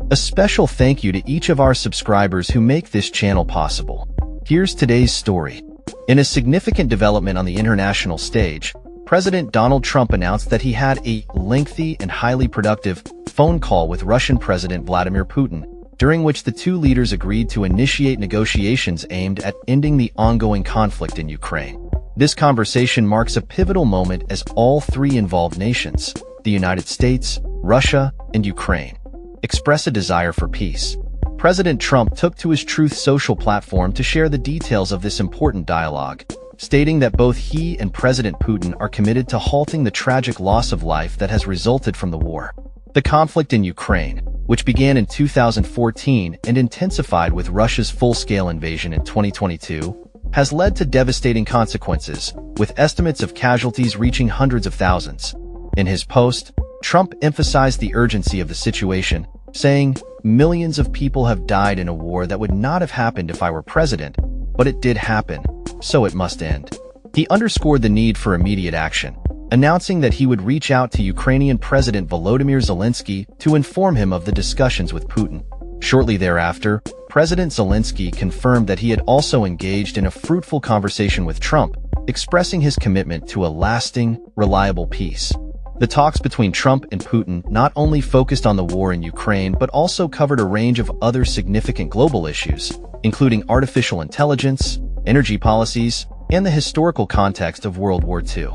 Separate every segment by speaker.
Speaker 1: A special thank you to each of our subscribers who make this channel possible. Here's today's story. In a significant development on the international stage, President Donald Trump announced that he had a lengthy and highly productive phone call with Russian President Vladimir Putin, during which the two leaders agreed to initiate negotiations aimed at ending the ongoing conflict in Ukraine. This conversation marks a pivotal moment as all three involved nations, the United States, Russia, and Ukraine, express a desire for peace. President Trump took to his Truth Social platform to share the details of this important dialogue, stating that both he and President Putin are committed to halting the tragic loss of life that has resulted from the war. The conflict in Ukraine, which began in 2014 and intensified with Russia's full-scale invasion in 2022, has led to devastating consequences, with estimates of casualties reaching hundreds of thousands. In his post, Trump emphasized the urgency of the situation, saying, "Millions of people have died in a war that would not have happened if I were president, but it did happen, so it must end." He underscored the need for immediate action, announcing that he would reach out to Ukrainian President Volodymyr Zelensky to inform him of the discussions with Putin. Shortly thereafter, President Zelensky confirmed that he had also engaged in a fruitful conversation with Trump, expressing his commitment to a lasting, reliable peace. The talks between Trump and Putin not only focused on the war in Ukraine but also covered a range of other significant global issues, including artificial intelligence, energy policies, and the historical context of World War II.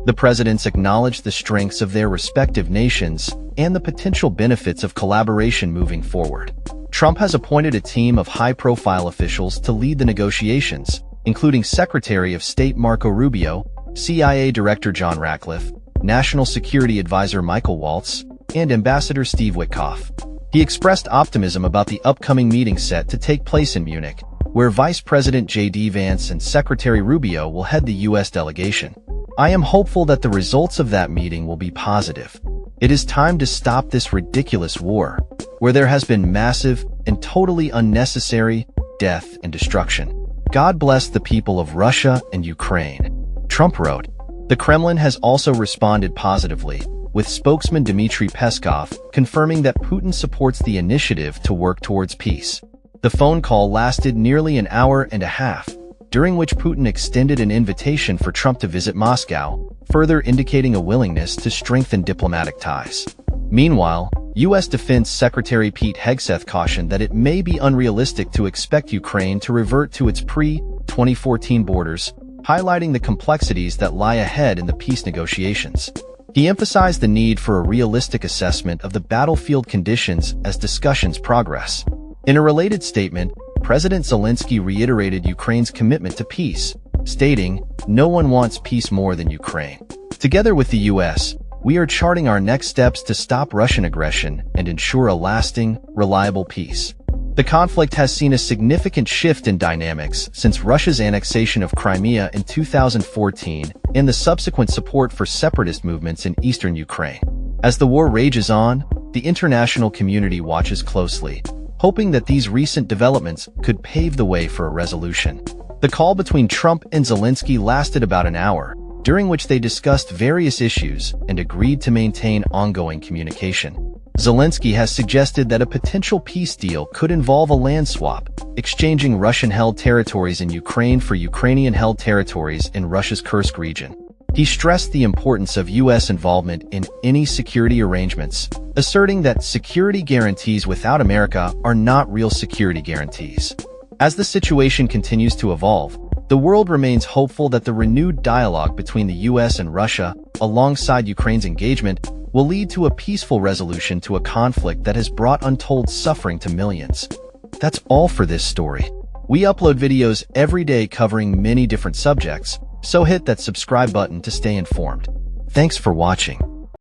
Speaker 1: The presidents acknowledged the strengths of their respective nations and the potential benefits of collaboration moving forward. Trump has appointed a team of high-profile officials to lead the negotiations, including Secretary of State Marco Rubio, CIA Director John Ratcliffe, National Security Advisor Michael Waltz, and Ambassador Steve Witkoff. He expressed optimism about the upcoming meeting set to take place in Munich, where Vice President J.D. Vance and Secretary Rubio will head the U.S. delegation. "I am hopeful that the results of that meeting will be positive. It is time to stop this ridiculous war, where there has been massive and totally unnecessary death and destruction. God bless the people of Russia and Ukraine," Trump wrote. The Kremlin has also responded positively, with spokesman Dmitry Peskov confirming that Putin supports the initiative to work towards peace. The phone call lasted nearly an hour and a half, during which Putin extended an invitation for Trump to visit Moscow, further indicating a willingness to strengthen diplomatic ties. Meanwhile, U.S. Defense Secretary Pete Hegseth cautioned that it may be unrealistic to expect Ukraine to revert to its pre-2014 borders, highlighting the complexities that lie ahead in the peace negotiations. He emphasized the need for a realistic assessment of the battlefield conditions as discussions progress. In a related statement, President Zelensky reiterated Ukraine's commitment to peace, stating, "No one wants peace more than Ukraine. Together with the U.S., we are charting our next steps to stop Russian aggression and ensure a lasting, reliable peace." The conflict has seen a significant shift in dynamics since Russia's annexation of Crimea in 2014 and the subsequent support for separatist movements in eastern Ukraine. As the war rages on, the international community watches closely, hoping that these recent developments could pave the way for a resolution. The call between Trump and Zelensky lasted about an hour, during which they discussed various issues and agreed to maintain ongoing communication. Zelensky has suggested that a potential peace deal could involve a land swap, exchanging Russian-held territories in Ukraine for Ukrainian-held territories in Russia's Kursk region. He stressed the importance of U.S. involvement in any security arrangements, asserting that security guarantees without America are not real security guarantees. As the situation continues to evolve, the world remains hopeful that the renewed dialogue between the U.S. and Russia, alongside Ukraine's engagement, will lead to a peaceful resolution to a conflict that has brought untold suffering to millions. That's all for this story. We upload videos every day covering many different subjects, so hit that subscribe button to stay informed. Thanks for watching.